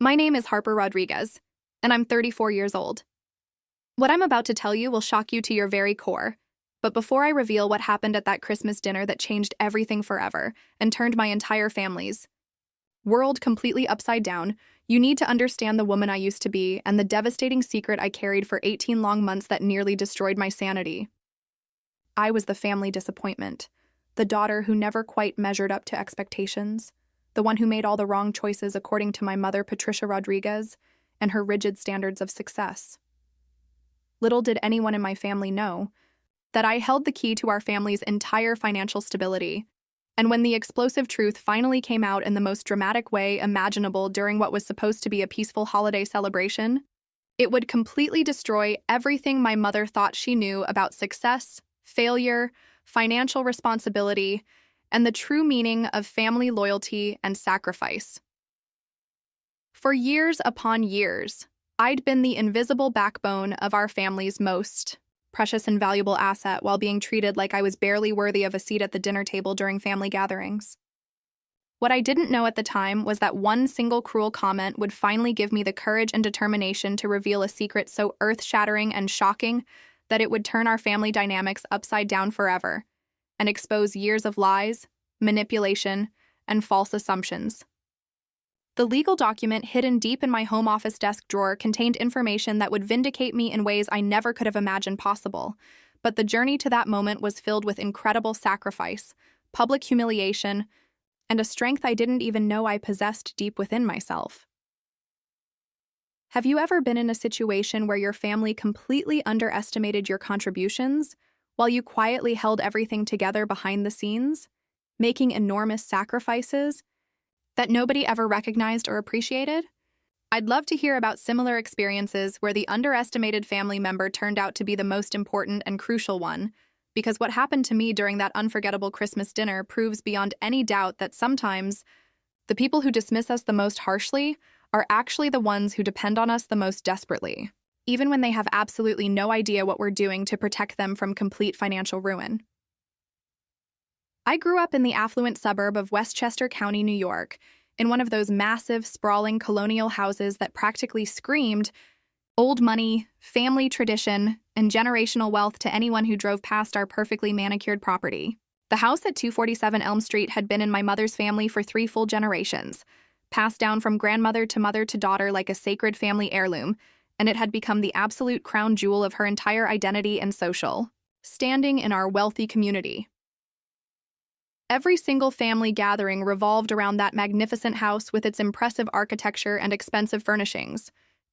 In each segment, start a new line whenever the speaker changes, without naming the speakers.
My name is Harper Rodriguez, and I'm 34 years old. What I'm about to tell you will shock you to your very core, but before I reveal what happened at that Christmas dinner that changed everything forever and turned my entire family's world completely upside down, you need to understand the woman I used to be and the devastating secret I carried for 18 long months that nearly destroyed my sanity. I was the family disappointment, the daughter who never quite measured up to expectations, the one who made all the wrong choices according to my mother, Patricia Rodriguez, and her rigid standards of success. Little did anyone in my family know that I held the key to our family's entire financial stability, and when the explosive truth finally came out in the most dramatic way imaginable during what was supposed to be a peaceful holiday celebration, it would completely destroy everything my mother thought she knew about success, failure, financial responsibility, and the true meaning of family loyalty and sacrifice. For years upon years, I'd been the invisible backbone of our family's most precious and valuable asset while being treated like I was barely worthy of a seat at the dinner table during family gatherings. What I didn't know at the time was that one single cruel comment would finally give me the courage and determination to reveal a secret so earth-shattering and shocking that it would turn our family dynamics upside down forever and expose years of lies, manipulation, and false assumptions. The legal document hidden deep in my home office desk drawer contained information that would vindicate me in ways I never could have imagined possible, but the journey to that moment was filled with incredible sacrifice, public humiliation, and a strength I didn't even know I possessed deep within myself. Have you ever been in a situation where your family completely underestimated your contributions while you quietly held everything together behind the scenes, making enormous sacrifices that nobody ever recognized or appreciated? I'd love to hear about similar experiences where the underestimated family member turned out to be the most important and crucial one, because what happened to me during that unforgettable Christmas dinner proves beyond any doubt that sometimes the people who dismiss us the most harshly are actually the ones who depend on us the most desperately, even when they have absolutely no idea what we're doing to protect them from complete financial ruin. I grew up in the affluent suburb of Westchester County, New York, in one of those massive, sprawling colonial houses that practically screamed old money, family tradition, and generational wealth to anyone who drove past our perfectly manicured property. The house at 247 Elm Street had been in my mother's family for 3 full generations, passed down from grandmother to mother to daughter like a sacred family heirloom, and it had become the absolute crown jewel of her entire identity and social standing in our wealthy community. Every single family gathering revolved around that magnificent house with its impressive architecture and expensive furnishings.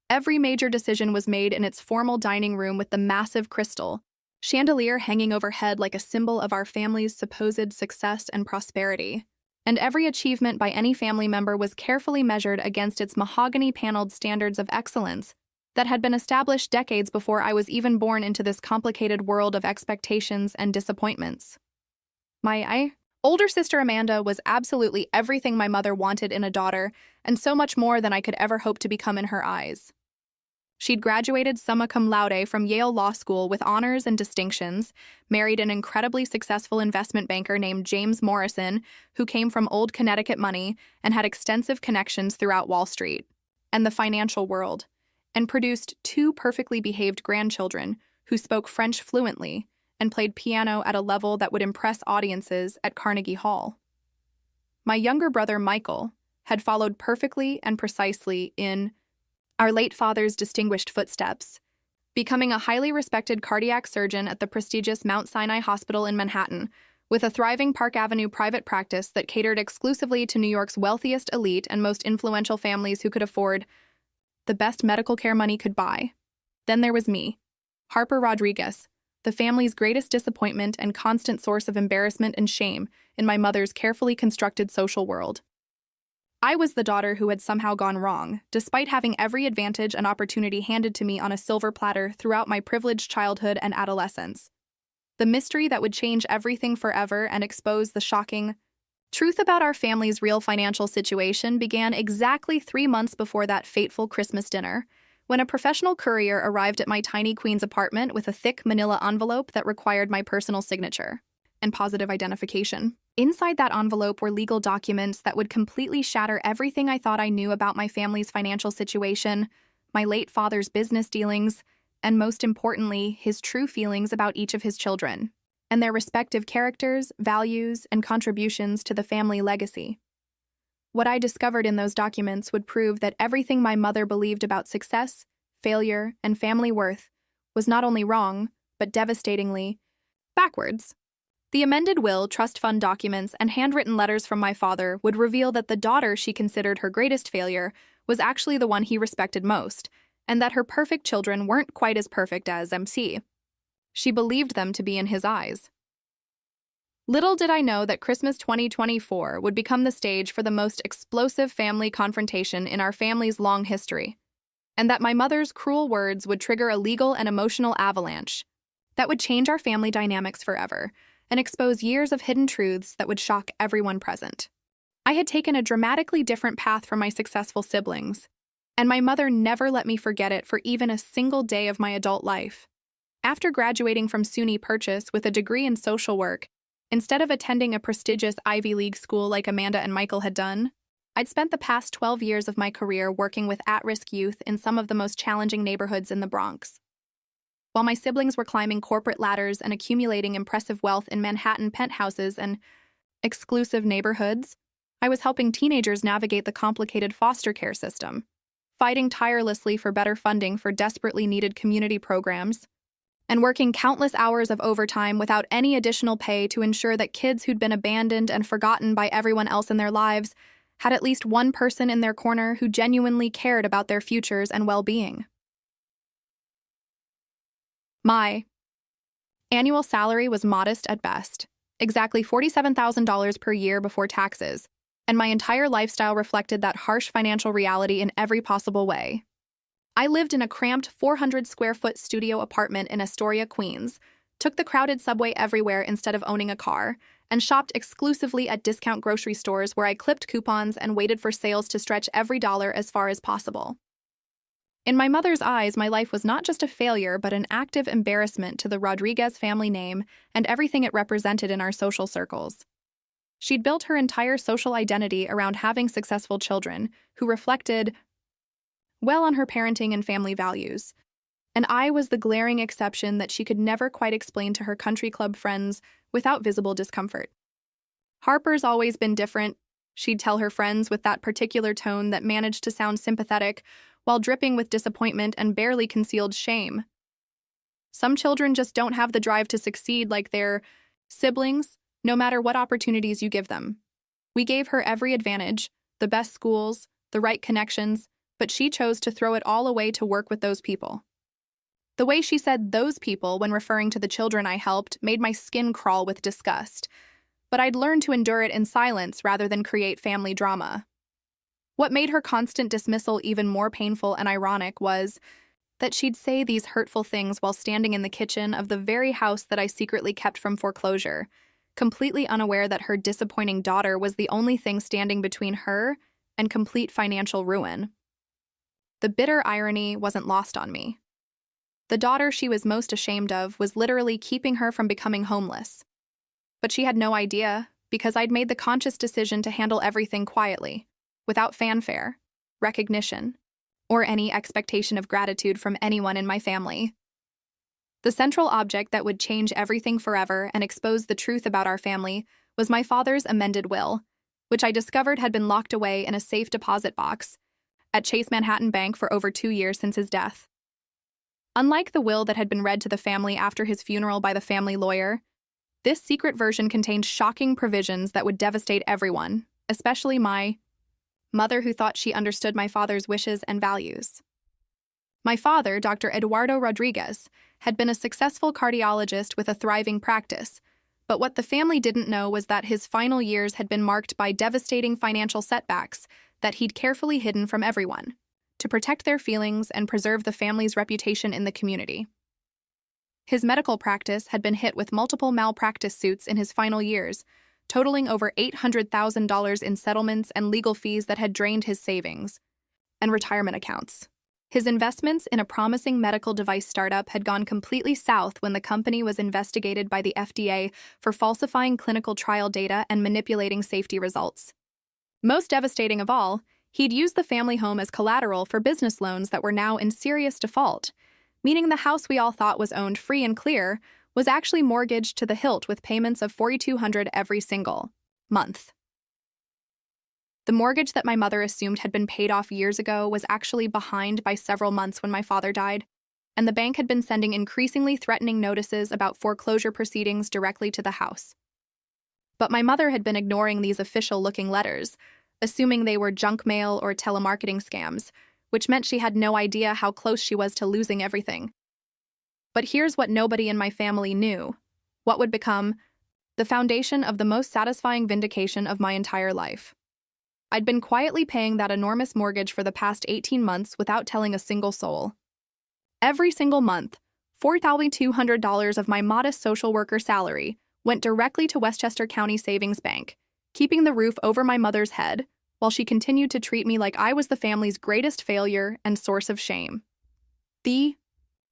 Every major decision was made in its formal dining room with the massive crystal chandelier hanging overhead like a symbol of our family's supposed success and prosperity. And every achievement by any family member was carefully measured against its mahogany-paneled standards of excellence that had been established decades before I was even born into this complicated world of expectations and disappointments. My older sister Amanda was absolutely everything my mother wanted in a daughter, and so much more than I could ever hope to become in her eyes. She'd graduated summa cum laude from Yale Law School with honors and distinctions, married an incredibly successful investment banker named James Morrison, who came from old Connecticut money and had extensive connections throughout Wall Street and the financial world, and produced 2 perfectly behaved grandchildren who spoke French fluently and played piano at a level that would impress audiences at Carnegie Hall. My younger brother, Michael, had followed perfectly and precisely in our late father's distinguished footsteps, becoming a highly respected cardiac surgeon at the prestigious Mount Sinai Hospital in Manhattan, with a thriving Park Avenue private practice that catered exclusively to New York's wealthiest elite and most influential families who could afford the best medical care money could buy. Then there was me, Harper Rodriguez, the family's greatest disappointment and constant source of embarrassment and shame in my mother's carefully constructed social world. I was the daughter who had somehow gone wrong, despite having every advantage and opportunity handed to me on a silver platter throughout my privileged childhood and adolescence. The mystery that would change everything forever and expose the shocking truth about our family's real financial situation began exactly 3 months before that fateful Christmas dinner, when a professional courier arrived at my tiny Queens apartment with a thick manila envelope that required my personal signature and positive identification. Inside that envelope were legal documents that would completely shatter everything I thought I knew about my family's financial situation, my late father's business dealings, and most importantly, his true feelings about each of his children, and their respective characters, values, and contributions to the family legacy. What I discovered in those documents would prove that everything my mother believed about success, failure, and family worth was not only wrong, but devastatingly backwards. The amended will, trust fund documents, and handwritten letters from my father would reveal that the daughter she considered her greatest failure was actually the one he respected most, and that her perfect children weren't quite as perfect as MC. She believed them to be in his eyes. Little did I know that Christmas 2024 would become the stage for the most explosive family confrontation in our family's long history, and that my mother's cruel words would trigger a legal and emotional avalanche that would change our family dynamics forever and expose years of hidden truths that would shock everyone present. I had taken a dramatically different path from my successful siblings, and my mother never let me forget it for even a single day of my adult life. After graduating from SUNY Purchase with a degree in social work, instead of attending a prestigious Ivy League school like Amanda and Michael had done, I'd spent the past 12 years of my career working with at-risk youth in some of the most challenging neighborhoods in the Bronx. While my siblings were climbing corporate ladders and accumulating impressive wealth in Manhattan penthouses and exclusive neighborhoods, I was helping teenagers navigate the complicated foster care system, fighting tirelessly for better funding for desperately needed community programs, and working countless hours of overtime without any additional pay to ensure that kids who'd been abandoned and forgotten by everyone else in their lives had at least one person in their corner who genuinely cared about their futures and well-being. My annual salary was modest at best, exactly $47,000 per year before taxes, and my entire lifestyle reflected that harsh financial reality in every possible way. I lived in a cramped 400-square-foot studio apartment in Astoria, Queens, took the crowded subway everywhere instead of owning a car, and shopped exclusively at discount grocery stores where I clipped coupons and waited for sales to stretch every dollar as far as possible. In my mother's eyes, my life was not just a failure, but an active embarrassment to the Rodriguez family name and everything it represented in our social circles. She'd built her entire social identity around having successful children who reflected well on her parenting and family values, and I was the glaring exception that she could never quite explain to her country club friends without visible discomfort. Harper's always been different, she'd tell her friends with that particular tone that managed to sound sympathetic while dripping with disappointment and barely concealed shame. Some children just don't have the drive to succeed like their siblings, no matter what opportunities you give them. We gave her every advantage, the best schools, the right connections, but she chose to throw it all away to work with those people. The way she said "those people" when referring to the children I helped made my skin crawl with disgust, but I'd learned to endure it in silence rather than create family drama. What made her constant dismissal even more painful and ironic was that she'd say these hurtful things while standing in the kitchen of the very house that I secretly kept from foreclosure, completely unaware that her disappointing daughter was the only thing standing between her and complete financial ruin. The bitter irony wasn't lost on me. The daughter she was most ashamed of was literally keeping her from becoming homeless. But she had no idea, because I'd made the conscious decision to handle everything quietly, without fanfare, recognition, or any expectation of gratitude from anyone in my family. The central object that would change everything forever and expose the truth about our family was my father's amended will, which I discovered had been locked away in a safe deposit box at Chase Manhattan Bank for over 2 years since his death. Unlike the will that had been read to the family after his funeral by the family lawyer, this secret version contained shocking provisions that would devastate everyone, especially my mother, who thought she understood my father's wishes and values. My father, Dr. Eduardo Rodriguez, had been a successful cardiologist with a thriving practice, but what the family didn't know was that his final years had been marked by devastating financial setbacks that he'd carefully hidden from everyone, to protect their feelings and preserve the family's reputation in the community. His medical practice had been hit with multiple malpractice suits in his final years, totaling over $800,000 in settlements and legal fees that had drained his savings and retirement accounts. His investments in a promising medical device startup had gone completely south when the company was investigated by the FDA for falsifying clinical trial data and manipulating safety results. Most devastating of all, he'd used the family home as collateral for business loans that were now in serious default, meaning the house we all thought was owned free and clear was actually mortgaged to the hilt with payments of $4,200 every single month. The mortgage that my mother assumed had been paid off years ago was actually behind by several months when my father died, and the bank had been sending increasingly threatening notices about foreclosure proceedings directly to the house. But my mother had been ignoring these official-looking letters, assuming they were junk mail or telemarketing scams, which meant she had no idea how close she was to losing everything. But here's what nobody in my family knew: what would become the foundation of the most satisfying vindication of my entire life. I'd been quietly paying that enormous mortgage for the past 18 months without telling a single soul. Every single month, $4,200 of my modest social worker salary went directly to Westchester County Savings Bank, keeping the roof over my mother's head while she continued to treat me like I was the family's greatest failure and source of shame. The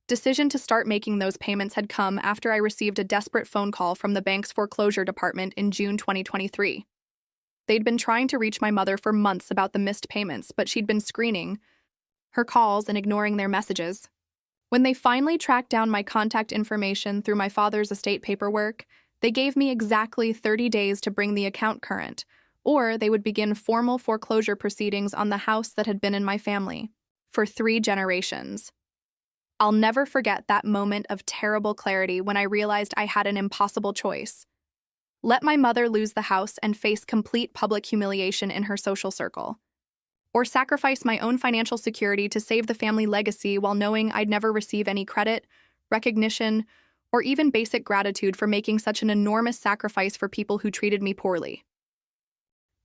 decision to start making those payments had come after I received a desperate phone call from the bank's foreclosure department in June 2023. They'd been trying to reach my mother for months about the missed payments, but she'd been screening her calls and ignoring their messages. When they finally tracked down my contact information through my father's estate paperwork, they gave me exactly 30 days to bring the account current, or they would begin formal foreclosure proceedings on the house that had been in my family for 3 generations. I'll never forget that moment of terrible clarity when I realized I had an impossible choice: let my mother lose the house and face complete public humiliation in her social circle, or sacrifice my own financial security to save the family legacy while knowing I'd never receive any credit, recognition, or even basic gratitude for making such an enormous sacrifice for people who treated me poorly.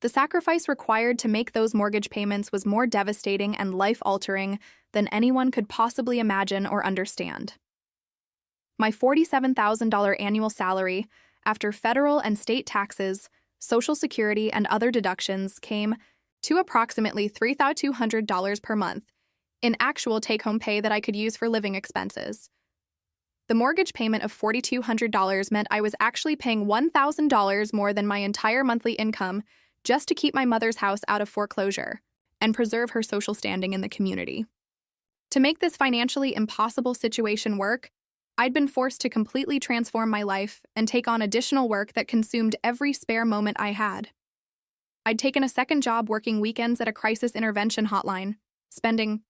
The sacrifice required to make those mortgage payments was more devastating and life-altering than anyone could possibly imagine or understand. My $47,000 annual salary, after federal and state taxes, Social Security, and other deductions, came to approximately $3,200 per month in actual take-home pay that I could use for living expenses. The mortgage payment of $4,200 meant I was actually paying $1,000 more than my entire monthly income just to keep my mother's house out of foreclosure and preserve her social standing in the community. To make this financially impossible situation work, I'd been forced to completely transform my life and take on additional work that consumed every spare moment I had. I'd taken a second job working weekends at a crisis intervention hotline, spending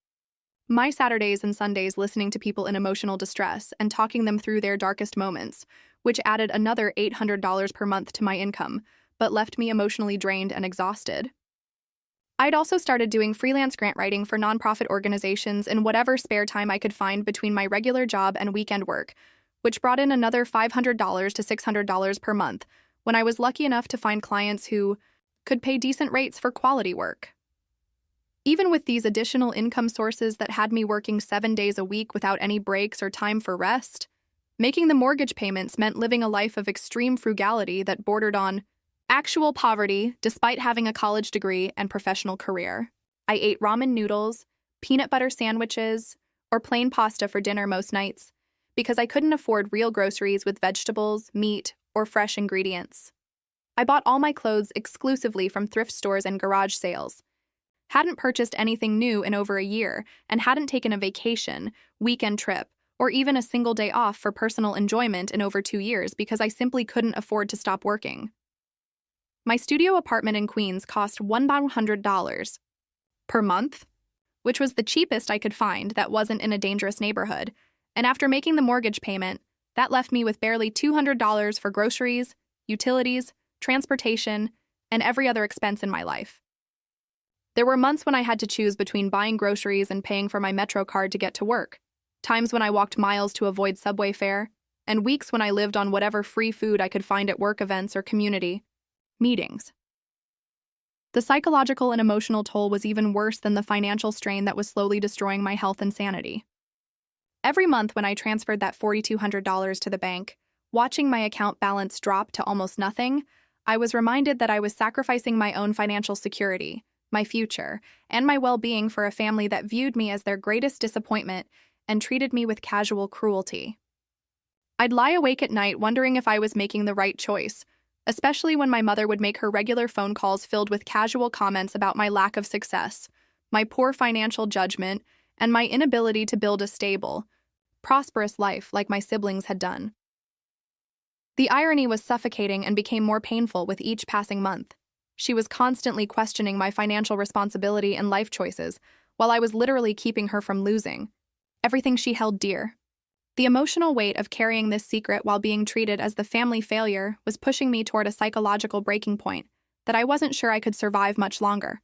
my Saturdays and Sundays listening to people in emotional distress and talking them through their darkest moments, which added another $800 per month to my income, but left me emotionally drained and exhausted. I'd also started doing freelance grant writing for nonprofit organizations in whatever spare time I could find between my regular job and weekend work, which brought in another $500 to $600 per month when I was lucky enough to find clients who could pay decent rates for quality work. Even with these additional income sources that had me working 7 days a week without any breaks or time for rest, making the mortgage payments meant living a life of extreme frugality that bordered on actual poverty despite having a college degree and professional career. I ate ramen noodles, peanut butter sandwiches, or plain pasta for dinner most nights because I couldn't afford real groceries with vegetables, meat, or fresh ingredients. I bought all my clothes exclusively from thrift stores and garage sales, hadn't purchased anything new in over a year, and hadn't taken a vacation, weekend trip, or even a single day off for personal enjoyment in over 2 years because I simply couldn't afford to stop working. My studio apartment in Queens cost $100 per month, which was the cheapest I could find that wasn't in a dangerous neighborhood, and after making the mortgage payment, that left me with barely $200 for groceries, utilities, transportation, and every other expense in my life. There were months when I had to choose between buying groceries and paying for my Metro card to get to work, times when I walked miles to avoid subway fare, and weeks when I lived on whatever free food I could find at work events or community meetings. The psychological and emotional toll was even worse than the financial strain that was slowly destroying my health and sanity. Every month when I transferred that $4,200 to the bank, watching my account balance drop to almost nothing, I was reminded that I was sacrificing my own financial security, my future, and my well-being for a family that viewed me as their greatest disappointment and treated me with casual cruelty. I'd lie awake at night wondering if I was making the right choice, especially when my mother would make her regular phone calls filled with casual comments about my lack of success, my poor financial judgment, and my inability to build a stable, prosperous life like my siblings had done. The irony was suffocating and became more painful with each passing month. She was constantly questioning my financial responsibility and life choices, while I was literally keeping her from losing everything she held dear. The emotional weight of carrying this secret while being treated as the family failure was pushing me toward a psychological breaking point that I wasn't sure I could survive much longer.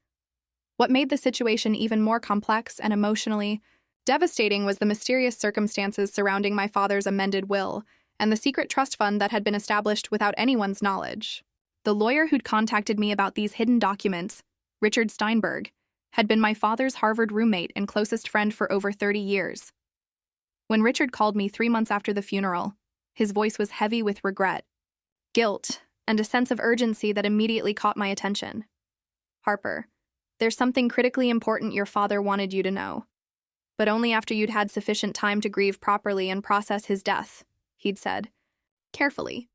What made the situation even more complex and emotionally devastating was the mysterious circumstances surrounding my father's amended will and the secret trust fund that had been established without anyone's knowledge. The lawyer who'd contacted me about these hidden documents, Richard Steinberg, had been my father's Harvard roommate and closest friend for over 30 years. When Richard called me 3 months after the funeral, his voice was heavy with regret, guilt, and a sense of urgency that immediately caught my attention. "Harper, there's something critically important your father wanted you to know, but only after you'd had sufficient time to grieve properly and process his death," he'd said. Carefully.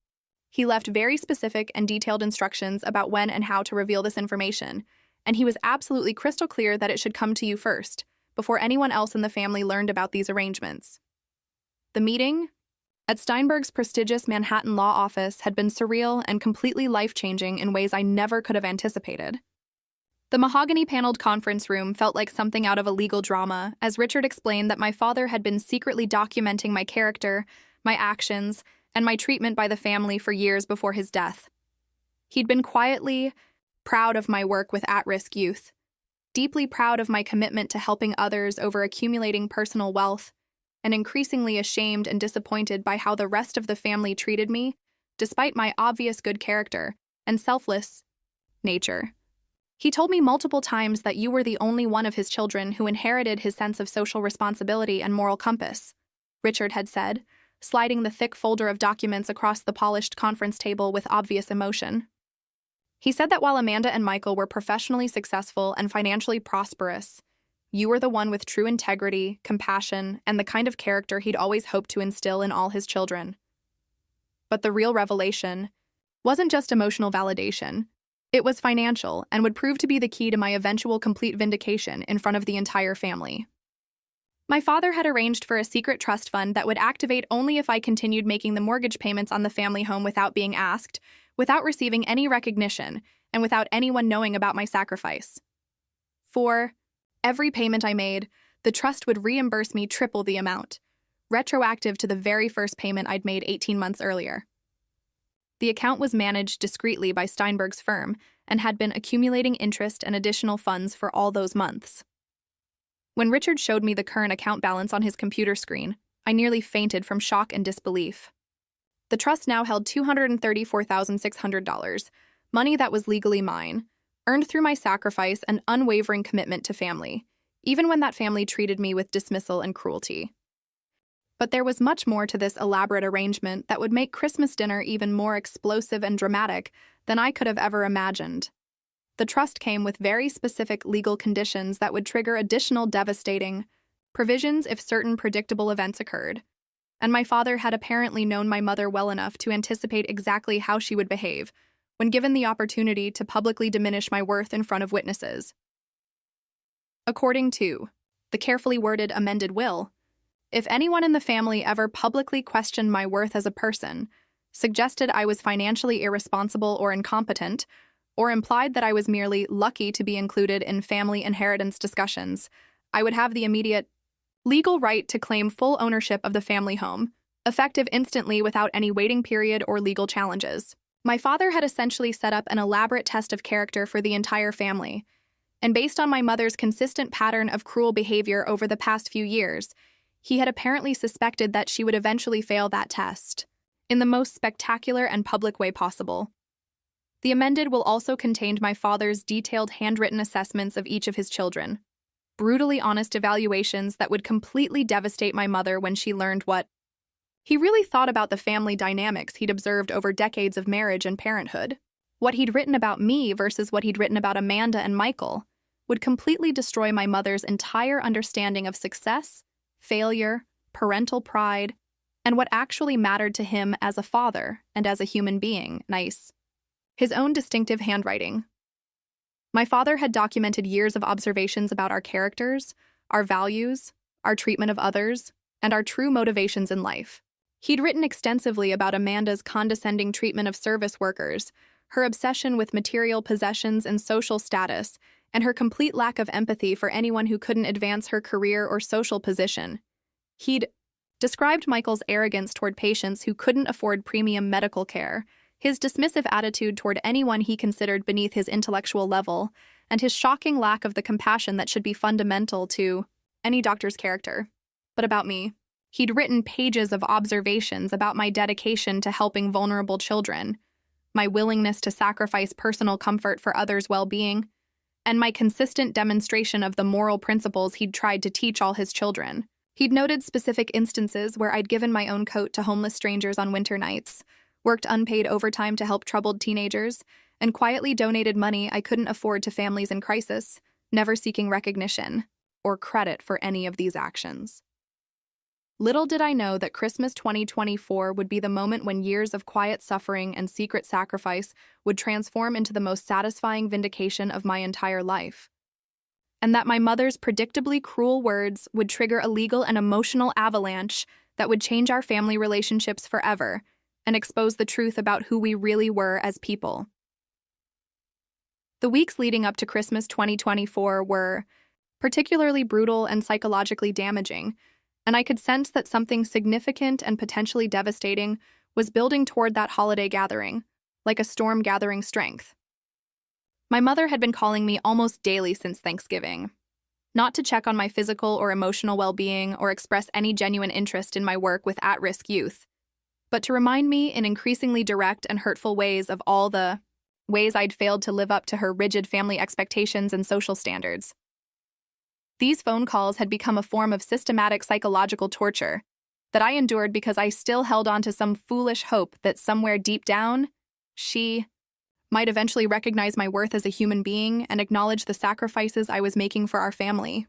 He left very specific and detailed instructions about when and how to reveal this information, and he was absolutely crystal clear that it should come to you first, before anyone else in the family learned about these arrangements. The meeting at Steinberg's prestigious Manhattan law office had been surreal and completely life-changing in ways I never could have anticipated. The mahogany-paneled conference room felt like something out of a legal drama, as Richard explained that my father had been secretly documenting my character, my actions, and my treatment by the family for years before his death. He'd been quietly proud of my work with at-risk youth, deeply proud of my commitment to helping others over accumulating personal wealth, and increasingly ashamed and disappointed by how the rest of the family treated me, despite my obvious good character and selfless nature. He told me multiple times that you were the only one of his children who inherited his sense of social responsibility and moral compass, Richard had said, sliding the thick folder of documents across the polished conference table with obvious emotion. He said that while Amanda and Michael were professionally successful and financially prosperous, you were the one with true integrity, compassion, and the kind of character he'd always hoped to instill in all his children. But the real revelation wasn't just emotional validation. It was financial and would prove to be the key to my eventual complete vindication in front of the entire family. My father had arranged for a secret trust fund that would activate only if I continued making the mortgage payments on the family home without being asked, without receiving any recognition, and without anyone knowing about my sacrifice. For every payment I made, the trust would reimburse me triple the amount, retroactive to the very first payment I'd made 18 months earlier. The account was managed discreetly by Steinberg's firm and had been accumulating interest and additional funds for all those months. When Richard showed me the current account balance on his computer screen, I nearly fainted from shock and disbelief. The trust now held $234,600, money that was legally mine, earned through my sacrifice and unwavering commitment to family, even when that family treated me with dismissal and cruelty. But there was much more to this elaborate arrangement that would make Christmas dinner even more explosive and dramatic than I could have ever imagined. The trust came with very specific legal conditions that would trigger additional devastating provisions if certain predictable events occurred, and my father had apparently known my mother well enough to anticipate exactly how she would behave when given the opportunity to publicly diminish my worth in front of witnesses. According to the carefully worded amended will, if anyone in the family ever publicly questioned my worth as a person, suggested I was financially irresponsible or incompetent, or implied that I was merely lucky to be included in family inheritance discussions, I would have the immediate legal right to claim full ownership of the family home, effective instantly without any waiting period or legal challenges. My father had essentially set up an elaborate test of character for the entire family, and based on my mother's consistent pattern of cruel behavior over the past few years, he had apparently suspected that she would eventually fail that test, in the most spectacular and public way possible. The amended will also contained my father's detailed handwritten assessments of each of his children, brutally honest evaluations that would completely devastate my mother when she learned what he really thought about the family dynamics he'd observed over decades of marriage and parenthood, what he'd written about me versus what he'd written about Amanda and Michael, would completely destroy my mother's entire understanding of success, failure, parental pride, and what actually mattered to him as a father and as a human being. His own distinctive handwriting. My father had documented years of observations about our characters, our values, our treatment of others, and our true motivations in life. He'd written extensively about Amanda's condescending treatment of service workers, her obsession with material possessions and social status, and her complete lack of empathy for anyone who couldn't advance her career or social position. He'd described Michael's arrogance toward patients who couldn't afford premium medical care, his dismissive attitude toward anyone he considered beneath his intellectual level, and his shocking lack of the compassion that should be fundamental to any doctor's character. But about me, he'd written pages of observations about my dedication to helping vulnerable children, my willingness to sacrifice personal comfort for others' well-being, and my consistent demonstration of the moral principles he'd tried to teach all his children. He'd noted specific instances where I'd given my own coat to homeless strangers on winter nights, worked unpaid overtime to help troubled teenagers, and quietly donated money I couldn't afford to families in crisis, never seeking recognition or credit for any of these actions. Little did I know that Christmas 2024 would be the moment when years of quiet suffering and secret sacrifice would transform into the most satisfying vindication of my entire life. And that my mother's predictably cruel words would trigger a legal and emotional avalanche that would change our family relationships forever and expose the truth about who we really were as people. The weeks leading up to Christmas 2024 were particularly brutal and psychologically damaging, and I could sense that something significant and potentially devastating was building toward that holiday gathering, like a storm gathering strength. My mother had been calling me almost daily since Thanksgiving, not to check on my physical or emotional well-being or express any genuine interest in my work with at-risk youth, but to remind me in increasingly direct and hurtful ways of all the ways I'd failed to live up to her rigid family expectations and social standards. These phone calls had become a form of systematic psychological torture that I endured because I still held on to some foolish hope that somewhere deep down, she might eventually recognize my worth as a human being and acknowledge the sacrifices I was making for our family.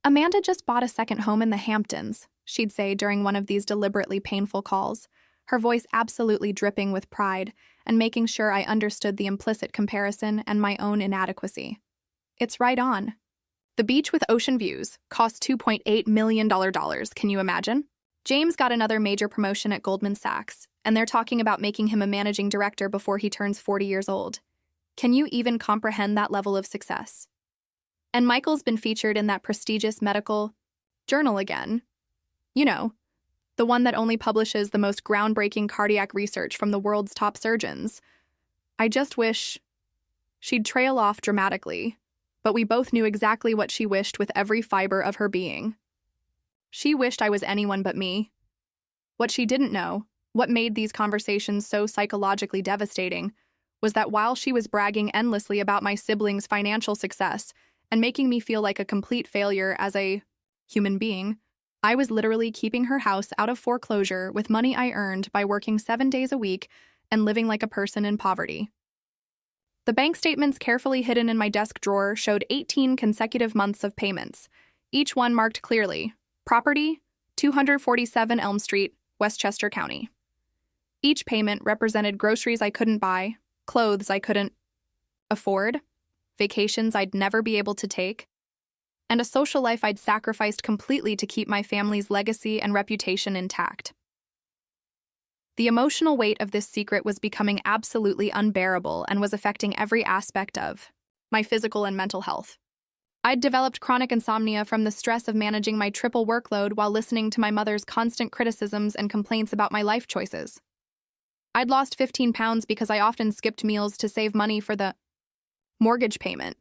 "Amanda just bought a second home in the Hamptons," she'd say during one of these deliberately painful calls, her voice absolutely dripping with pride and making sure I understood the implicit comparison and my own inadequacy. "It's right on. The beach with ocean views cost $2.8 million. Can you imagine? James got another major promotion at Goldman Sachs, and they're talking about making him a managing director before he turns 40 years old. Can you even comprehend that level of success? And Michael's been featured in that prestigious medical journal again. You know, the one that only publishes the most groundbreaking cardiac research from the world's top surgeons. I just wish..." She'd trail off dramatically, but we both knew exactly what she wished with every fiber of her being. She wished I was anyone but me. What she didn't know, what made these conversations so psychologically devastating, was that while she was bragging endlessly about my siblings' financial success and making me feel like a complete failure as a human being, I was literally keeping her house out of foreclosure with money I earned by working 7 days a week and living like a person in poverty. The bank statements carefully hidden in my desk drawer showed 18 consecutive months of payments, each one marked clearly, property, 247 Elm Street, Westchester County. Each payment represented groceries I couldn't buy, clothes I couldn't afford, vacations I'd never be able to take, and a social life I'd sacrificed completely to keep my family's legacy and reputation intact. The emotional weight of this secret was becoming absolutely unbearable and was affecting every aspect of my physical and mental health. I'd developed chronic insomnia from the stress of managing my triple workload while listening to my mother's constant criticisms and complaints about my life choices. I'd lost 15 pounds because I often skipped meals to save money for the mortgage payment.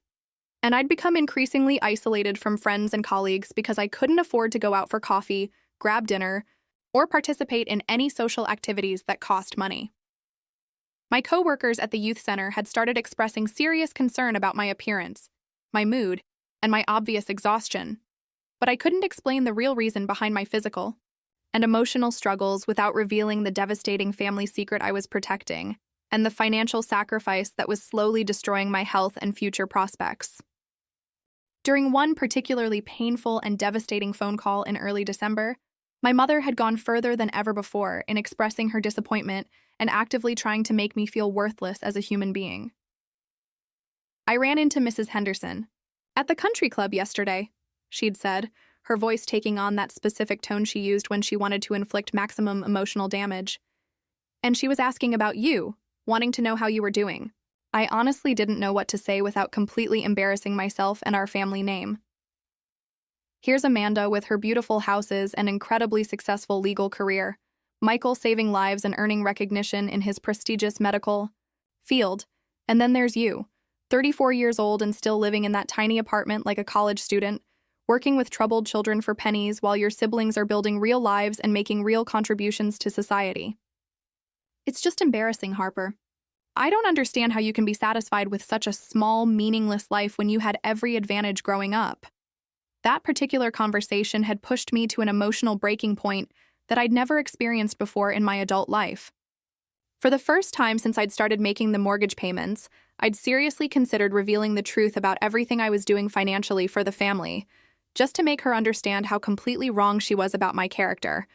And I'd become increasingly isolated from friends and colleagues because I couldn't afford to go out for coffee, grab dinner, or participate in any social activities that cost money. My coworkers at the youth center had started expressing serious concern about my appearance, my mood, and my obvious exhaustion, but I couldn't explain the real reason behind my physical and emotional struggles without revealing the devastating family secret I was protecting and the financial sacrifice that was slowly destroying my health and future prospects. During one particularly painful and devastating phone call in early December, my mother had gone further than ever before in expressing her disappointment and actively trying to make me feel worthless as a human being. I ran into Mrs. Henderson. "At the country club yesterday," she'd said, her voice taking on that specific tone she used when she wanted to inflict maximum emotional damage. "And she was asking about you, wanting to know how you were doing." I honestly didn't know what to say without completely embarrassing myself and our family name. Here's Amanda with her beautiful houses and incredibly successful legal career, Michael saving lives and earning recognition in his prestigious medical field, and then there's you, 34 years old and still living in that tiny apartment like a college student, working with troubled children for pennies while your siblings are building real lives and making real contributions to society. It's just embarrassing, Harper. I don't understand how you can be satisfied with such a small, meaningless life when you had every advantage growing up. That particular conversation had pushed me to an emotional breaking point that I'd never experienced before in my adult life. For the first time since I'd started making the mortgage payments, I'd seriously considered revealing the truth about everything I was doing financially for the family, just to make her understand how completely wrong she was about my character,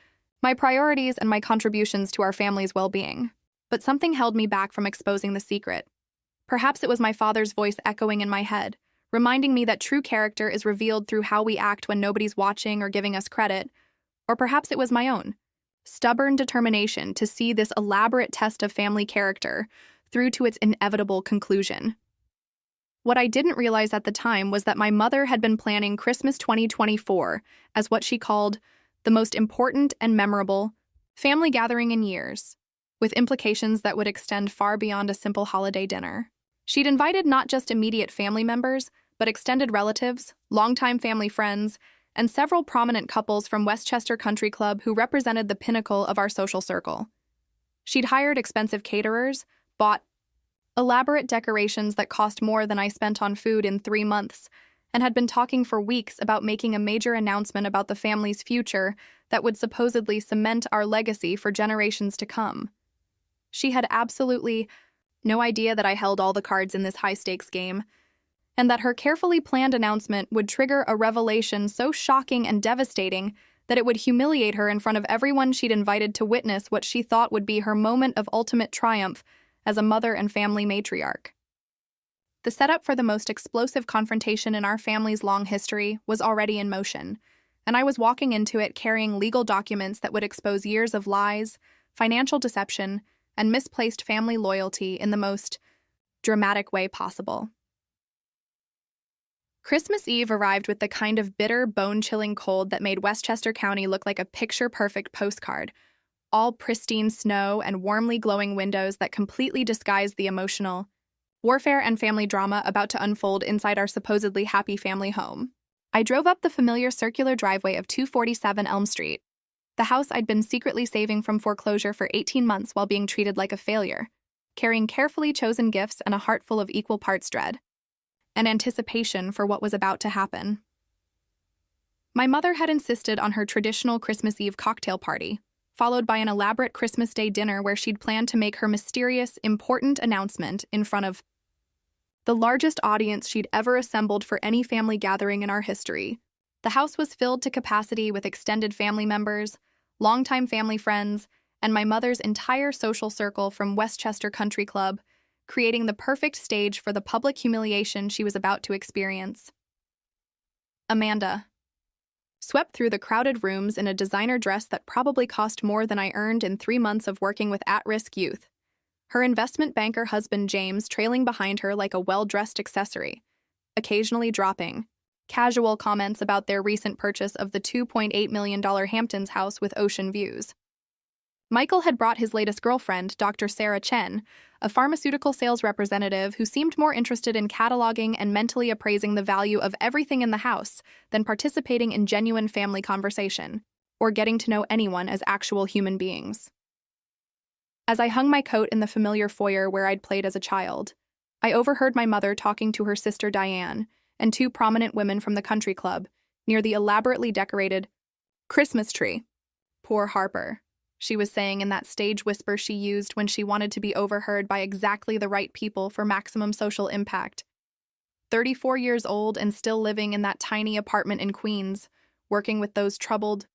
my priorities, and my contributions to our family's well-being. But something held me back from exposing the secret. Perhaps it was my father's voice echoing in my head, reminding me that true character is revealed through how we act when nobody's watching or giving us credit. Or perhaps it was my own stubborn determination to see this elaborate test of family character through to its inevitable conclusion. What I didn't realize at the time was that my mother had been planning Christmas 2024 as what she called the most important and memorable family gathering in years, with implications that would extend far beyond a simple holiday dinner. She'd invited not just immediate family members, but extended relatives, longtime family friends, and several prominent couples from Westchester Country Club who represented the pinnacle of our social circle. She'd hired expensive caterers, bought elaborate decorations that cost more than I spent on food in 3 months, and had been talking for weeks about making a major announcement about the family's future that would supposedly cement our legacy for generations to come. She had absolutely no idea that I held all the cards in this high-stakes game, and that her carefully planned announcement would trigger a revelation so shocking and devastating that it would humiliate her in front of everyone she'd invited to witness what she thought would be her moment of ultimate triumph as a mother and family matriarch. The setup for the most explosive confrontation in our family's long history was already in motion, and I was walking into it carrying legal documents that would expose years of lies, financial deception, and misplaced family loyalty in the most dramatic way possible. Christmas Eve arrived with the kind of bitter, bone-chilling cold that made Westchester County look like a picture-perfect postcard, all pristine snow and warmly glowing windows that completely disguised the emotional warfare and family drama about to unfold inside our supposedly happy family home. I drove up the familiar circular driveway of 247 Elm Street, the house I'd been secretly saving from foreclosure for 18 months while being treated like a failure, carrying carefully chosen gifts and a heart full of equal parts dread and anticipation for what was about to happen. My mother had insisted on her traditional Christmas Eve cocktail party, followed by an elaborate Christmas Day dinner where she'd planned to make her mysterious, important announcement in front of the largest audience she'd ever assembled for any family gathering in our history. The house was filled to capacity with extended family members, longtime family friends, and my mother's entire social circle from Westchester Country Club, creating the perfect stage for the public humiliation she was about to experience. Amanda swept through the crowded rooms in a designer dress that probably cost more than I earned in 3 months of working with at-risk youth, her investment banker husband James trailing behind her like a well-dressed accessory, occasionally dropping casual comments about their recent purchase of the $2.8 million Hamptons house with ocean views. Michael had brought his latest girlfriend, Dr. Sarah Chen, a pharmaceutical sales representative who seemed more interested in cataloging and mentally appraising the value of everything in the house than participating in genuine family conversation, or getting to know anyone as actual human beings. As I hung my coat in the familiar foyer where I'd played as a child, I overheard my mother talking to her sister Diane and 2 prominent women from the country club near the elaborately decorated Christmas tree. "Poor Harper," she was saying in that stage whisper she used when she wanted to be overheard by exactly the right people for maximum social impact. 34 years old and still living in that tiny apartment in Queens, working with those troubled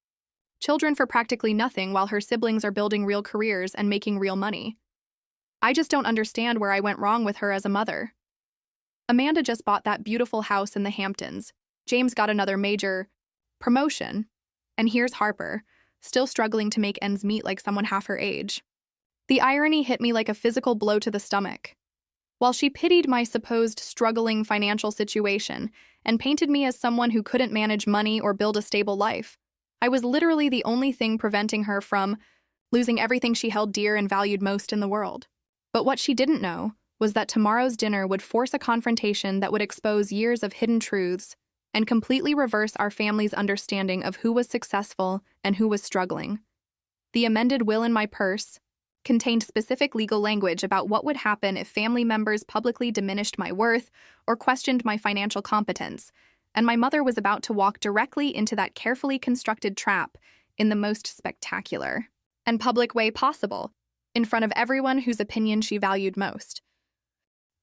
children for practically nothing while her siblings are building real careers and making real money. I just don't understand where I went wrong with her as a mother. Amanda just bought that beautiful house in the Hamptons. James got another major promotion. And here's Harper, still struggling to make ends meet like someone half her age. The irony hit me like a physical blow to the stomach. While she pitied my supposed struggling financial situation and painted me as someone who couldn't manage money or build a stable life, I was literally the only thing preventing her from losing everything she held dear and valued most in the world. But what she didn't know was that tomorrow's dinner would force a confrontation that would expose years of hidden truths and completely reverse our family's understanding of who was successful and who was struggling. The amended will in my purse contained specific legal language about what would happen if family members publicly diminished my worth or questioned my financial competence, and my mother was about to walk directly into that carefully constructed trap in the most spectacular and public way possible, in front of everyone whose opinion she valued most.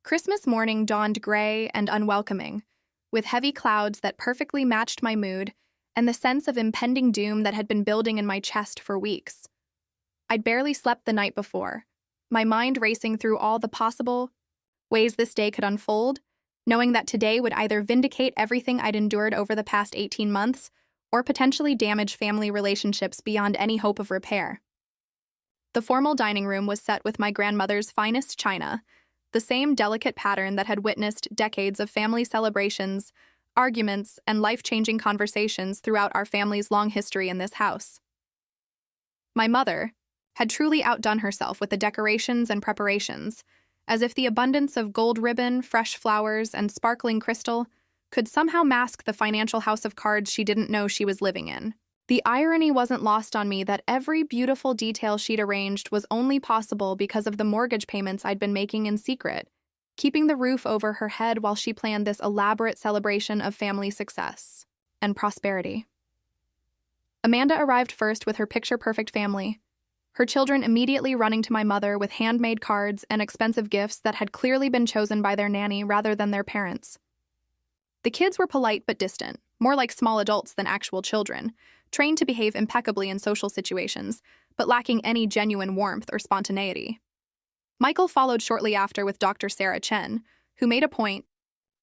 Christmas morning dawned gray and unwelcoming, with heavy clouds that perfectly matched my mood and the sense of impending doom that had been building in my chest for weeks. I'd barely slept the night before, my mind racing through all the possible ways this day could unfold, knowing that today would either vindicate everything I'd endured over the past 18 months or potentially damage family relationships beyond any hope of repair. The formal dining room was set with my grandmother's finest china, the same delicate pattern that had witnessed decades of family celebrations, arguments, and life-changing conversations throughout our family's long history in this house. My mother had truly outdone herself with the decorations and preparations, as if the abundance of gold ribbon, fresh flowers, and sparkling crystal could somehow mask the financial house of cards she didn't know she was living in. The irony wasn't lost on me that every beautiful detail she'd arranged was only possible because of the mortgage payments I'd been making in secret, keeping the roof over her head while she planned this elaborate celebration of family success and prosperity. Amanda arrived first with her picture-perfect family, her children immediately running to my mother with handmade cards and expensive gifts that had clearly been chosen by their nanny rather than their parents. The kids were polite but distant, more like small adults than actual children, trained to behave impeccably in social situations, but lacking any genuine warmth or spontaneity. Michael followed shortly after with Dr. Sarah Chen, who made a point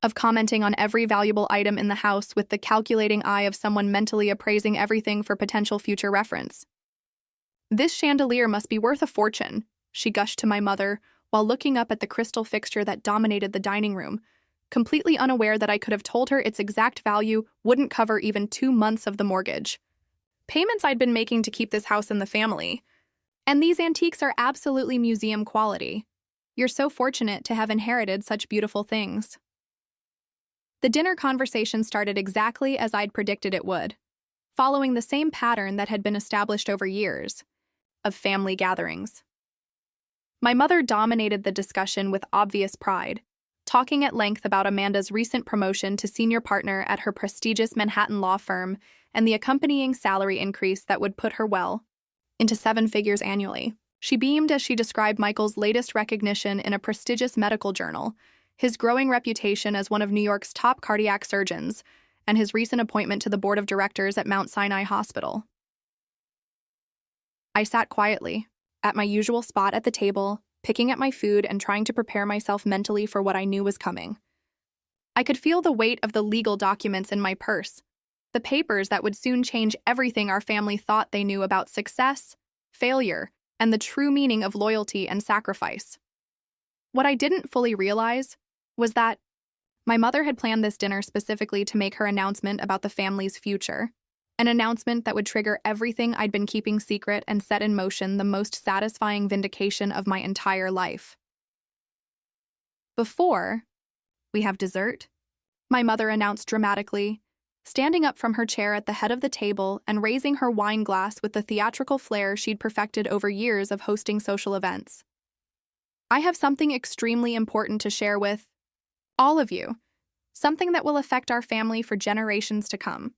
of commenting on every valuable item in the house with the calculating eye of someone mentally appraising everything for potential future reference. "This chandelier must be worth a fortune," she gushed to my mother while looking up at the crystal fixture that dominated the dining room, completely unaware that I could have told her its exact value wouldn't cover even 2 months of the mortgage. Payments I'd been making to keep this house in the family. And these antiques are absolutely museum quality. You're so fortunate to have inherited such beautiful things. The dinner conversation started exactly as I'd predicted it would, following the same pattern that had been established over years of family gatherings. My mother dominated the discussion with obvious pride, talking at length about Amanda's recent promotion to senior partner at her prestigious Manhattan law firm and the accompanying salary increase that would put her well into 7 figures annually. She beamed as she described Michael's latest recognition in a prestigious medical journal, his growing reputation as one of New York's top cardiac surgeons, and his recent appointment to the board of directors at Mount Sinai Hospital. I sat quietly, at my usual spot at the table, picking at my food and trying to prepare myself mentally for what I knew was coming. I could feel the weight of the legal documents in my purse, the papers that would soon change everything our family thought they knew about success, failure, and the true meaning of loyalty and sacrifice. What I didn't fully realize was that my mother had planned this dinner specifically to make her announcement about the family's future, an announcement that would trigger everything I'd been keeping secret and set in motion the most satisfying vindication of my entire life. "Before we have dessert," my mother announced dramatically, standing up from her chair at the head of the table and raising her wine glass with the theatrical flair she'd perfected over years of hosting social events. "I have something extremely important to share with all of you, something that will affect our family for generations to come."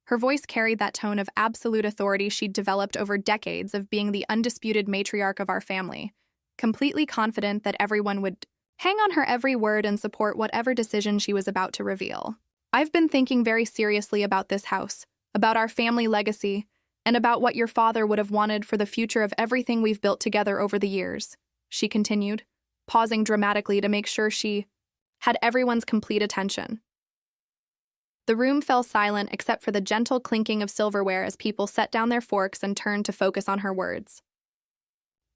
Her voice carried that tone of absolute authority she'd developed over decades of being the undisputed matriarch of our family, completely confident that everyone would hang on her every word and support whatever decision she was about to reveal. I've been thinking very seriously about this house, about our family legacy, and about what your father would have wanted for the future of everything we've built together over the years, she continued, pausing dramatically to make sure she had everyone's complete attention. The room fell silent except for the gentle clinking of silverware as people set down their forks and turned to focus on her words.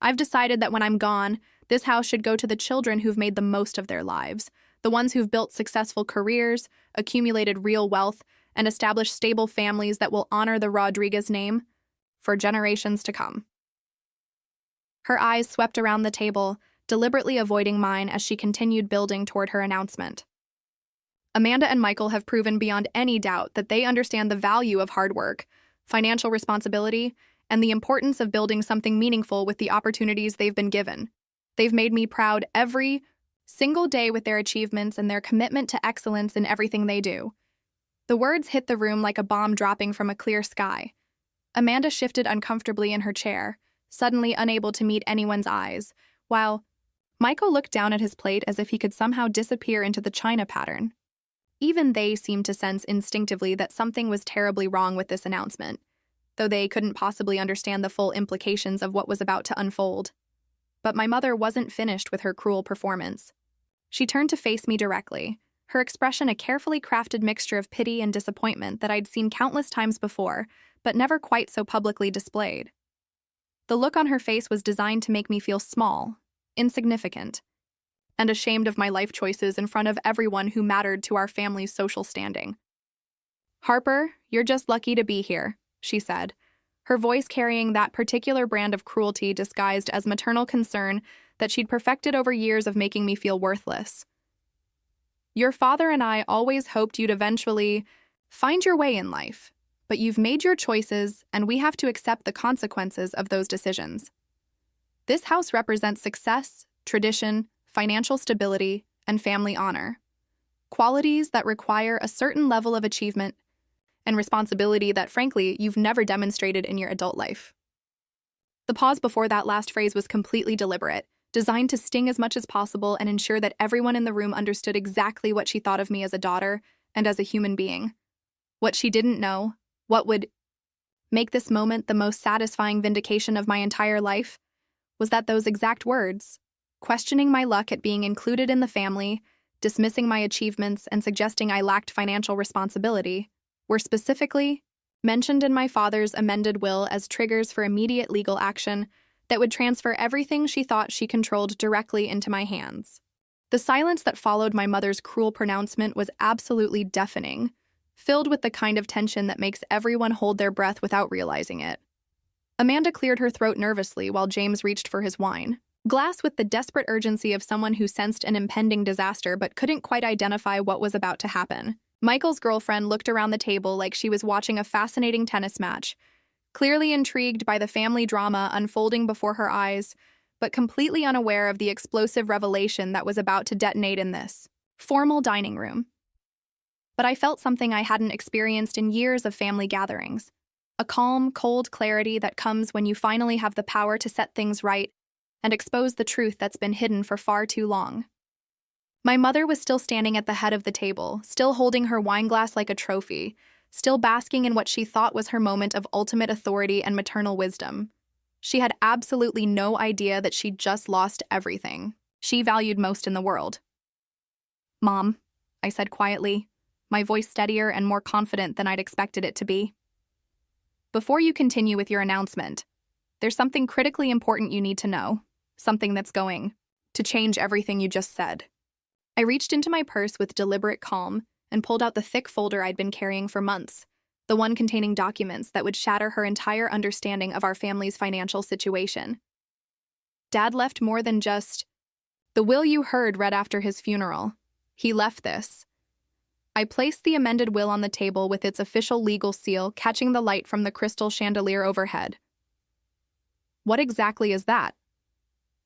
I've decided that when I'm gone, this house should go to the children who've made the most of their lives, the ones who've built successful careers, accumulated real wealth, and established stable families that will honor the Rodriguez name for generations to come. Her eyes swept around the table, deliberately avoiding mine as she continued building toward her announcement. Amanda and Michael have proven beyond any doubt that they understand the value of hard work, financial responsibility, and the importance of building something meaningful with the opportunities they've been given. They've made me proud every single day with their achievements and their commitment to excellence in everything they do. The words hit the room like a bomb dropping from a clear sky. Amanda shifted uncomfortably in her chair, suddenly unable to meet anyone's eyes, while Michael looked down at his plate as if he could somehow disappear into the china pattern. Even they seemed to sense instinctively that something was terribly wrong with this announcement, though they couldn't possibly understand the full implications of what was about to unfold. But my mother wasn't finished with her cruel performance. She turned to face me directly, her expression a carefully crafted mixture of pity and disappointment that I'd seen countless times before, but never quite so publicly displayed. The look on her face was designed to make me feel small, insignificant, and ashamed of my life choices in front of everyone who mattered to our family's social standing. "Harper, you're just lucky to be here," she said, her voice carrying that particular brand of cruelty disguised as maternal concern that she'd perfected over years of making me feel worthless. "Your father and I always hoped you'd eventually find your way in life, but you've made your choices, and we have to accept the consequences of those decisions. This house represents success, tradition, financial stability, and family honor, qualities that require a certain level of achievement and responsibility that, frankly, you've never demonstrated in your adult life." The pause before that last phrase was completely deliberate, designed to sting as much as possible and ensure that everyone in the room understood exactly what she thought of me as a daughter and as a human being. What she didn't know, what would make this moment the most satisfying vindication of my entire life, was that those exact words, questioning my luck at being included in the family, dismissing my achievements, and suggesting I lacked financial responsibility, were specifically mentioned in my father's amended will as triggers for immediate legal action that would transfer everything she thought she controlled directly into my hands. The silence that followed my mother's cruel pronouncement was absolutely deafening, filled with the kind of tension that makes everyone hold their breath without realizing it. Amanda cleared her throat nervously while James reached for his wine glass with the desperate urgency of someone who sensed an impending disaster but couldn't quite identify what was about to happen. Michael's girlfriend looked around the table like she was watching a fascinating tennis match, clearly intrigued by the family drama unfolding before her eyes, but completely unaware of the explosive revelation that was about to detonate in this formal dining room. But I felt something I hadn't experienced in years of family gatherings, a calm, cold clarity that comes when you finally have the power to set things right and expose the truth that's been hidden for far too long. My mother was still standing at the head of the table, still holding her wine glass like a trophy, still basking in what she thought was her moment of ultimate authority and maternal wisdom. She had absolutely no idea that she'd just lost everything she valued most in the world. "Mom," I said quietly, my voice steadier and more confident than I'd expected it to be. "Before you continue with your announcement, there's something critically important you need to know, something that's going to change everything you just said." I reached into my purse with deliberate calm and pulled out the thick folder I'd been carrying for months, the one containing documents that would shatter her entire understanding of our family's financial situation. Dad left more than just the will you heard read after his funeral. He left this. I placed the amended will on the table with its official legal seal catching the light from the crystal chandelier overhead. "What exactly is that?"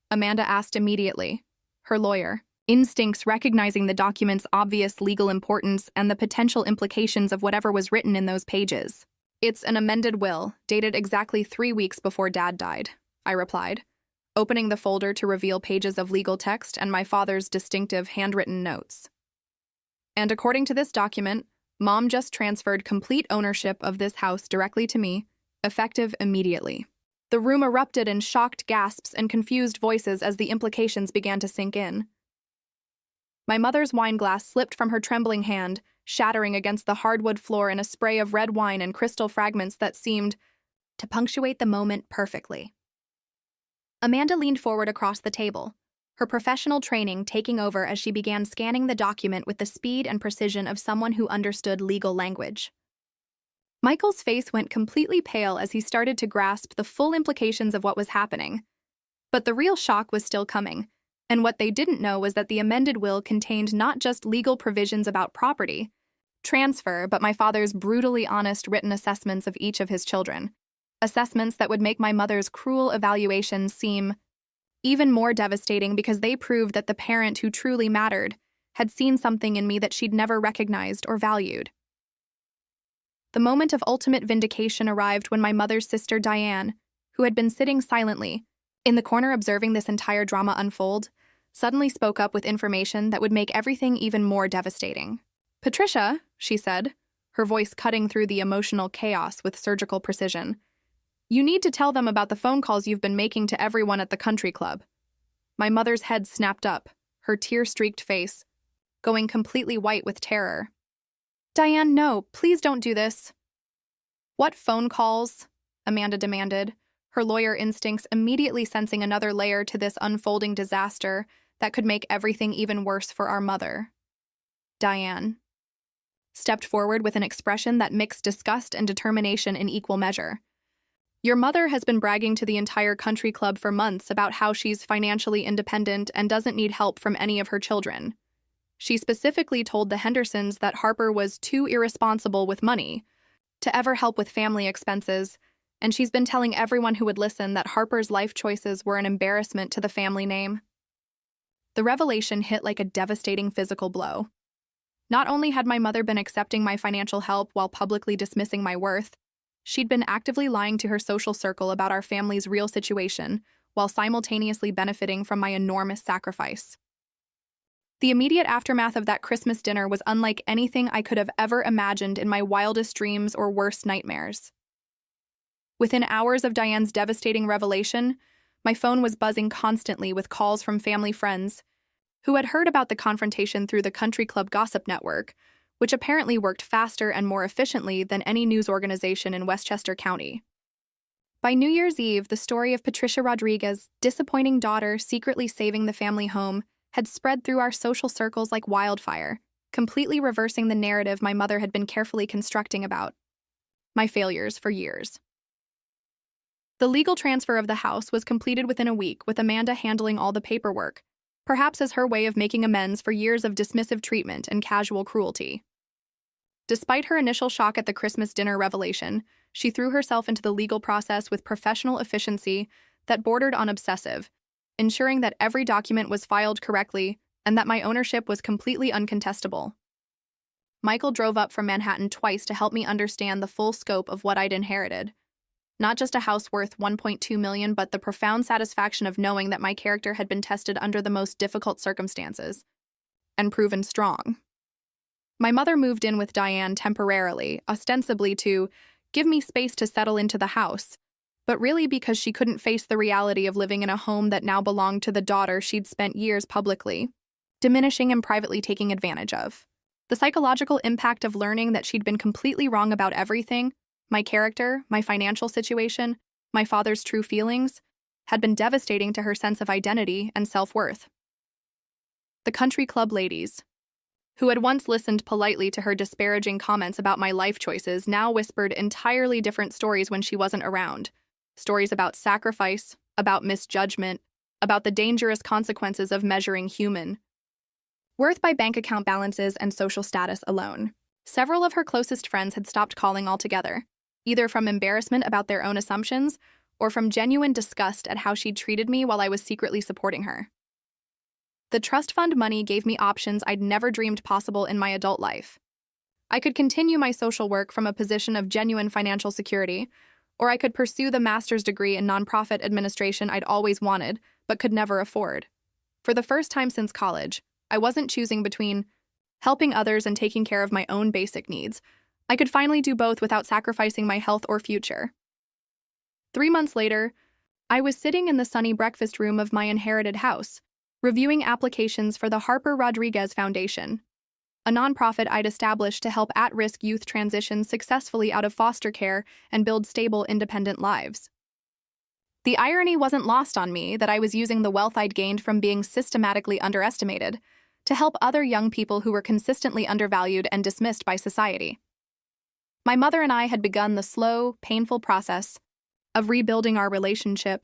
Amanda asked immediately, her lawyer, instincts recognizing the document's obvious legal importance and the potential implications of whatever was written in those pages. "It's an amended will, dated exactly 3 weeks before Dad died," I replied, opening the folder to reveal pages of legal text and my father's distinctive handwritten notes. And according to this document, Mom just transferred complete ownership of this house directly to me, effective immediately. The room erupted in shocked gasps and confused voices as the implications began to sink in. My mother's wine glass slipped from her trembling hand, shattering against the hardwood floor in a spray of red wine and crystal fragments that seemed to punctuate the moment perfectly. Amanda leaned forward across the table, her professional training taking over as she began scanning the document with the speed and precision of someone who understood legal language. Michael's face went completely pale as he started to grasp the full implications of what was happening. But the real shock was still coming, and what they didn't know was that the amended will contained not just legal provisions about property, transfer, but my father's brutally honest written assessments of each of his children. Assessments that would make my mother's cruel evaluations seem even more devastating because they proved that the parent who truly mattered had seen something in me that she'd never recognized or valued. The moment of ultimate vindication arrived when my mother's sister Diane, who had been sitting silently in the corner observing this entire drama unfold, suddenly spoke up with information that would make everything even more devastating. "Patricia," she said, her voice cutting through the emotional chaos with surgical precision, "you need to tell them about the phone calls you've been making to everyone at the country club." My mother's head snapped up, her tear-streaked face going completely white with terror. "Diane, no, please don't do this." "What phone calls?" Amanda demanded, her lawyer instincts immediately sensing another layer to this unfolding disaster that could make everything even worse for our mother. Diane stepped forward with an expression that mixed disgust and determination in equal measure. "Your mother has been bragging to the entire country club for months about how she's financially independent and doesn't need help from any of her children. She specifically told the Hendersons that Harper was too irresponsible with money to ever help with family expenses, and she's been telling everyone who would listen that Harper's life choices were an embarrassment to the family name." The revelation hit like a devastating physical blow. Not only had my mother been accepting my financial help while publicly dismissing my worth, she'd been actively lying to her social circle about our family's real situation while simultaneously benefiting from my enormous sacrifice. The immediate aftermath of that Christmas dinner was unlike anything I could have ever imagined in my wildest dreams or worst nightmares. Within hours of Diane's devastating revelation, my phone was buzzing constantly with calls from family friends who had heard about the confrontation through the country club gossip network, which apparently worked faster and more efficiently than any news organization in Westchester County. By New Year's Eve, the story of Patricia Rodriguez's disappointing daughter secretly saving the family home had spread through our social circles like wildfire, completely reversing the narrative my mother had been carefully constructing about my failures for years. The legal transfer of the house was completed within a week, with Amanda handling all the paperwork, perhaps as her way of making amends for years of dismissive treatment and casual cruelty. Despite her initial shock at the Christmas dinner revelation, she threw herself into the legal process with professional efficiency that bordered on obsessive, ensuring that every document was filed correctly and that my ownership was completely uncontestable. Michael drove up from Manhattan twice to help me understand the full scope of what I'd inherited. Not just a house worth $1.2 million, but the profound satisfaction of knowing that my character had been tested under the most difficult circumstances and proven strong. My mother moved in with Diane temporarily, ostensibly to give me space to settle into the house, but really because she couldn't face the reality of living in a home that now belonged to the daughter she'd spent years publicly diminishing and privately taking advantage of. The psychological impact of learning that she'd been completely wrong about everything, my character, my financial situation, my father's true feelings, had been devastating to her sense of identity and self-worth. The country club ladies, who had once listened politely to her disparaging comments about my life choices, now whispered entirely different stories when she wasn't around. Stories about sacrifice, about misjudgment, about the dangerous consequences of measuring human worth by bank account balances and social status alone. Several of her closest friends had stopped calling altogether, either from embarrassment about their own assumptions or from genuine disgust at how she'd treated me while I was secretly supporting her. The trust fund money gave me options I'd never dreamed possible in my adult life. I could continue my social work from a position of genuine financial security, Or I could pursue the master's degree in nonprofit administration I'd always wanted, but could never afford. For the first time since college, I wasn't choosing between helping others and taking care of my own basic needs. I could finally do both without sacrificing my health or future. 3 months later, I was sitting in the sunny breakfast room of my inherited house, reviewing applications for the Harper Rodriguez Foundation, a nonprofit I'd established to help at-risk youth transition successfully out of foster care and build stable, independent lives. The irony wasn't lost on me that I was using the wealth I'd gained from being systematically underestimated to help other young people who were consistently undervalued and dismissed by society. My mother and I had begun the slow, painful process of rebuilding our relationship,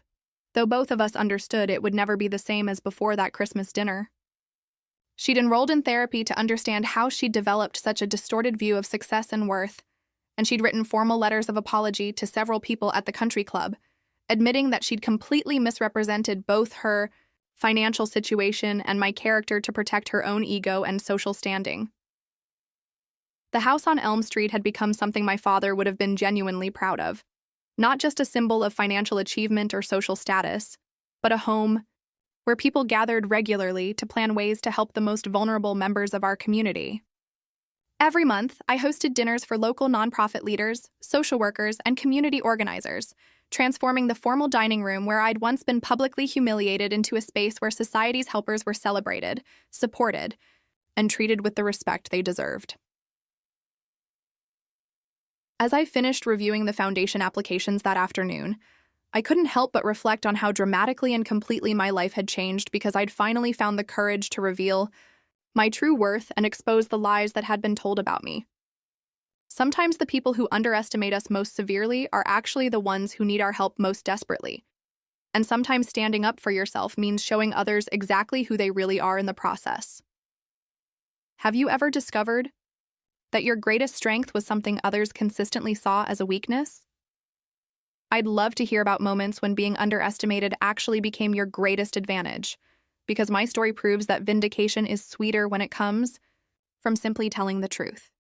though both of us understood it would never be the same as before that Christmas dinner. She'd enrolled in therapy to understand how she'd developed such a distorted view of success and worth, and she'd written formal letters of apology to several people at the country club, admitting that she'd completely misrepresented both her financial situation and my character to protect her own ego and social standing. The house on Elm Street had become something my father would have been genuinely proud of, not just a symbol of financial achievement or social status, but a home where people gathered regularly to plan ways to help the most vulnerable members of our community. Every month, I hosted dinners for local nonprofit leaders, social workers, and community organizers, transforming the formal dining room where I'd once been publicly humiliated into a space where society's helpers were celebrated, supported, and treated with the respect they deserved. As I finished reviewing the foundation applications that afternoon, I couldn't help but reflect on how dramatically and completely my life had changed because I'd finally found the courage to reveal my true worth and expose the lies that had been told about me. Sometimes the people who underestimate us most severely are actually the ones who need our help most desperately. And sometimes standing up for yourself means showing others exactly who they really are in the process. Have you ever discovered that your greatest strength was something others consistently saw as a weakness? I'd love to hear about moments when being underestimated actually became your greatest advantage, because my story proves that vindication is sweeter when it comes from simply telling the truth.